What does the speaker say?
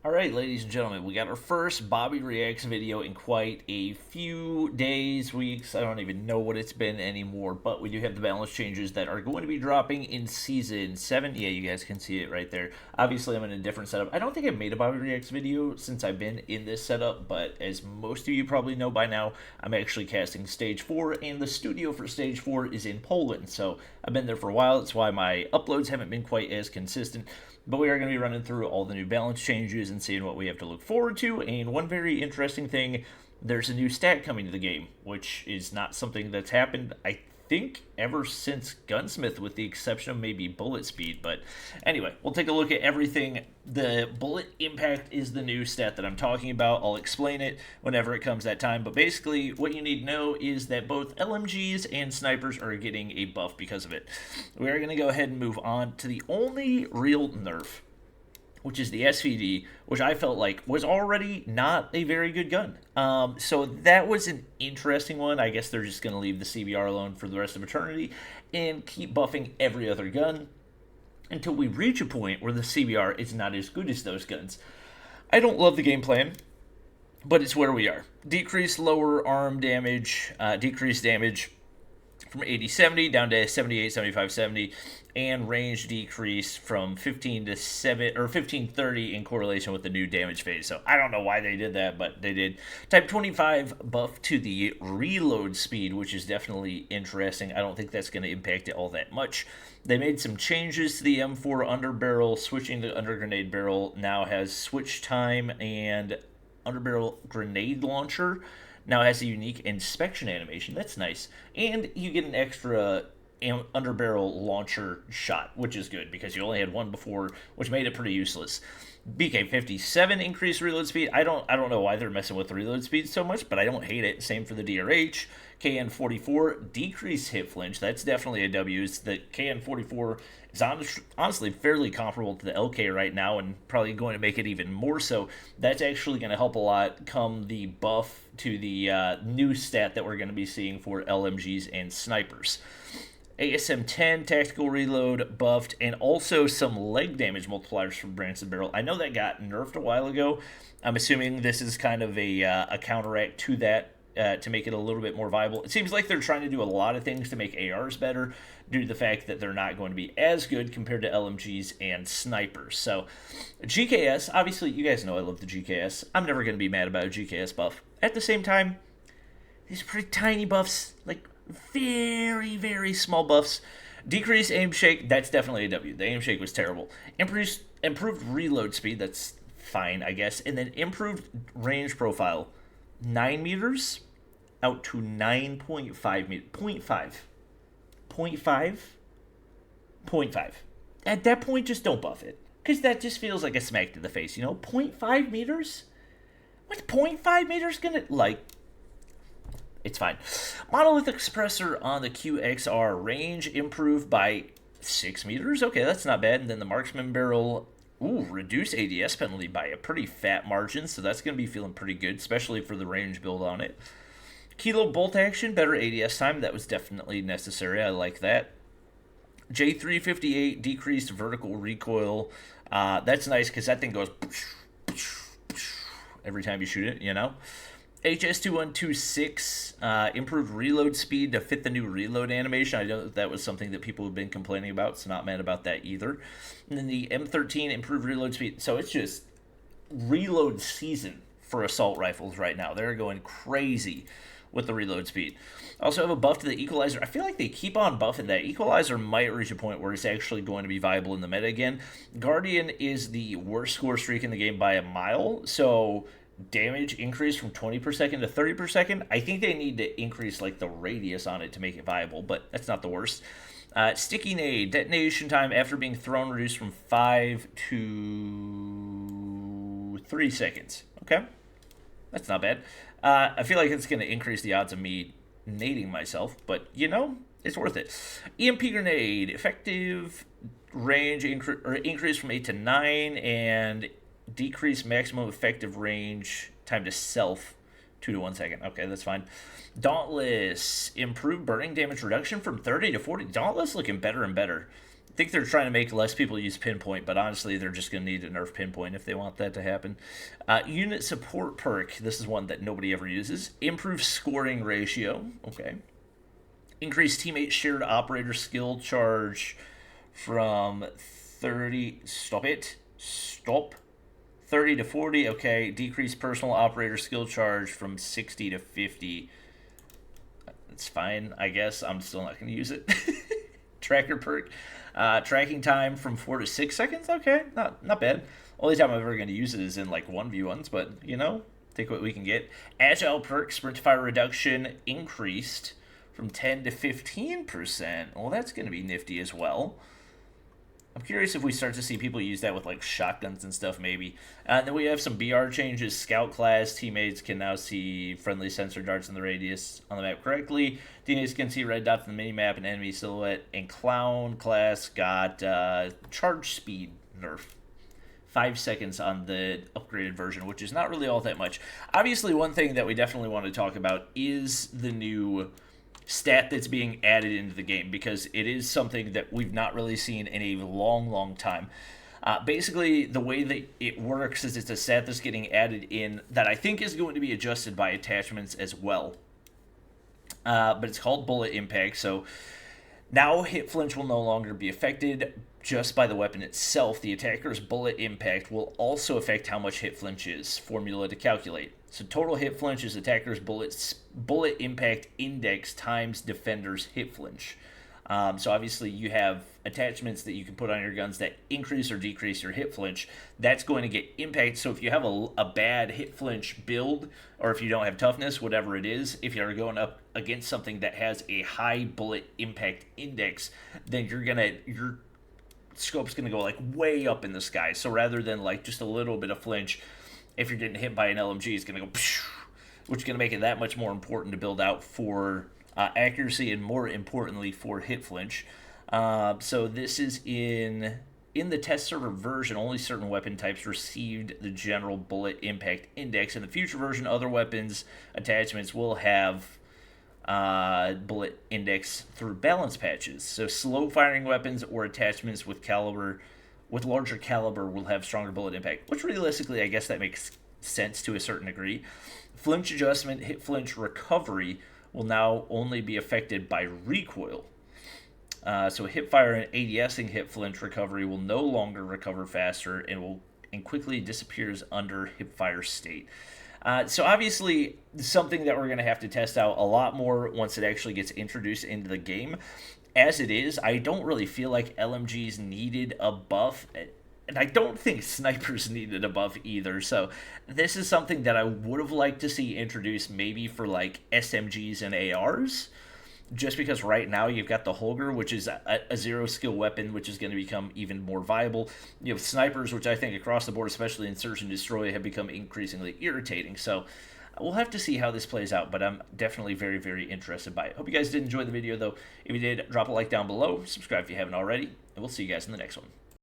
Alright, ladies and gentlemen, we got our first Bobby Reacts video in quite a few days, weeks. I don't even know what it's been anymore, but we do have the balance changes that are going to be dropping in Season 7. Yeah, you guys can see it right there. Obviously, I'm in a different setup. I don't think I've made a Bobby Reacts video since I've been in this setup, but as most of you probably know by now, I'm actually casting Stage 4, and the studio for Stage 4 is in Poland, so I've been there for a while. That's why my uploads haven't been quite as consistent. But we are going to be running through all the new balance changes and seeing what we have to look forward to. And one very interesting thing, there's a new stat coming to the game, which is not something that's happened, I think, ever since Gunsmith, with the exception of maybe bullet speed. But anyway, we'll take a look at everything. The bullet impact is the new stat that I'm talking about. I'll explain it whenever it comes that time. But basically, what you need to know is that both LMGs and snipers are getting a buff because of it. We are going to go ahead and move on to the only real nerf, which is the SVD, which I felt like was already not a very good gun. So that was an interesting one. I guess they're just going to leave the CBR alone for the rest of eternity and keep buffing every other gun until we reach a point where the CBR is not as good as those guns. I don't love the game plan, but it's where we are. Decreased lower arm damage, decreased damage from 80-70 down to 78-75-70, and range decrease from 15 to 7 or 15-30 in correlation with the new damage phase. So I don't know why they did that, but they did. Type 25 buff to the reload speed, which is definitely interesting. I don't think that's going to impact it all that much. They made some changes to the M4 underbarrel. Switching to under grenade barrel now has switch time, and underbarrel grenade launcher now has a unique inspection animation. That's nice. And you get an extra underbarrel launcher shot, which is good because you only had one before, which made it pretty useless. BK-57 increased reload speed. I don't know why they're messing with the reload speed so much, but I don't hate it. Same for the DRH. KN-44 decreased hit flinch. That's definitely a W. It's the KN-44 is honestly fairly comparable to the LK right now, and probably going to make it even more so. That's actually going to help a lot come the buff to the new stat that we're going to be seeing for LMGs and snipers. ASM-10 tactical reload buffed, and also some leg damage multipliers from Branson Barrel. I know that got nerfed a while ago. I'm assuming this is kind of a counteract to that, to make it a little bit more viable. It seems like they're trying to do a lot of things to make ARs better due to the fact that they're not going to be as good compared to LMGs and snipers. So GKS, obviously you guys know I love the GKS. I'm never going to be mad about a GKS buff. At the same time, these pretty tiny buffs, like very, very small buffs. Decreased aim shake, that's definitely a W. The aim shake was terrible. Improved reload speed, that's fine, I guess. And then improved range profile. 9 meters out to 9.5 meters. 0.5. 0.5. 0.5. At that point, just don't buff it. Because that just feels like a smack to the face, you know? 0.5 meters? What's 0.5 meters gonna, like... It's fine. Monolithic suppressor on the QXR, range improved by 6 meters. Okay, that's not bad. And then the marksman barrel, reduce ADS penalty by a pretty fat margin, so that's going to be feeling pretty good, especially for the range build on it. Kilo bolt action, better ADS time. That was definitely necessary. I like that. J358, decreased vertical recoil. That's nice because that thing goes every time you shoot it, you know. HS2126, improved reload speed to fit the new reload animation. I know that was something that people have been complaining about, so not mad about that either. And then the M13, improved reload speed. So it's just reload season for assault rifles right now. They're going crazy with the reload speed. Also have a buff to the equalizer. I feel like they keep on buffing that. Equalizer might reach a point where it's actually going to be viable in the meta again. Guardian is the worst score streak in the game by a mile, so damage increase from 20 per second to 30 per second. I think they need to increase like the radius on it to make it viable, but that's not the worst. Sticky nade, detonation time after being thrown reduced from 5 to 3 seconds. Okay, that's not bad. I feel like it's going to increase the odds of me nading myself, but you know, it's worth it. EMP grenade, effective range increase from 8 to 9, and decrease maximum effective range time to self 2 to 1 second. Okay, that's fine. Dauntless, improved burning damage reduction from 30 to 40. Dauntless looking better and better. think they're trying to make less people use pinpoint, but honestly, they're just going to need to nerf pinpoint if they want that to happen. Unit support perk. This is one that nobody ever uses. Improve scoring ratio. Okay. Increase teammate shared operator skill charge from 30. Stop it. Stop. 30 to 40. Okay. Decrease personal operator skill charge from 60 to 50. It's fine, I guess. I'm still not going to use it. Tracker perk. Tracking time from 4 to 6 seconds. Okay, not bad. Only time I'm ever going to use it is in like 1v1s, but you know, take what we can get. Agile perk. Sprint to fire reduction increased from 10 to 15%. Well, that's going to be nifty as well. I'm curious if we start to see people use that with like shotguns and stuff, maybe. And then we have some BR changes. Scout class teammates can now see friendly sensor darts in the radius on the map correctly. Teammates can see red dots in the minimap and enemy silhouette. And Clown class got charge speed nerf. 5 seconds on the upgraded version, which is not really all that much. Obviously, one thing that we definitely want to talk about is the new stat that's being added into the game, because it is something that we've not really seen in a long time. Basically, the way that it works is it's a stat that's getting added in that I think is going to be adjusted by attachments as well. But it's called bullet impact, so now hit flinch will no longer be affected just by the weapon itself. The attacker's bullet impact will also affect how much hit flinch is. Formula to calculate. So total hit flinch is attacker's bullet impact index times defender's hit flinch. So obviously you have attachments that you can put on your guns that increase or decrease your hit flinch. That's going to get impacted. So if you have a bad hit flinch build, or if you don't have toughness, whatever it is, if you're going up against something that has a high bullet impact index, then your scope's going to go like way up in the sky. So rather than like just a little bit of flinch, if you're getting hit by an LMG, it's going to go, which is going to make it that much more important to build out for accuracy and, more importantly, for hit flinch. So this is in the test server version. Only certain weapon types received the general bullet impact index. In the future version, other weapons attachments will have bullet index through balance patches. So slow firing weapons or attachments with larger caliber will have stronger bullet impact, which realistically, I guess that makes sense to a certain degree. Flinch adjustment, hit flinch recovery will now only be affected by recoil. So hip fire and ADSing hit flinch recovery will no longer recover faster and quickly disappears under hip fire state. So obviously something that we're going to have to test out a lot more once it actually gets introduced into the game. As it is, I don't really feel like LMGs needed a buff, and I don't think snipers needed a buff either. So this is something that I would have liked to see introduced maybe for like SMGs and ARs, just because right now you've got the Holger, which is a zero skill weapon, which is going to become even more viable. You have snipers, which I think across the board, especially in Search and Destroy, have become increasingly irritating. So we'll have to see how this plays out, but I'm definitely very, very interested by it. Hope you guys did enjoy the video, though. If you did, drop a like down below, subscribe if you haven't already, and we'll see you guys in the next one.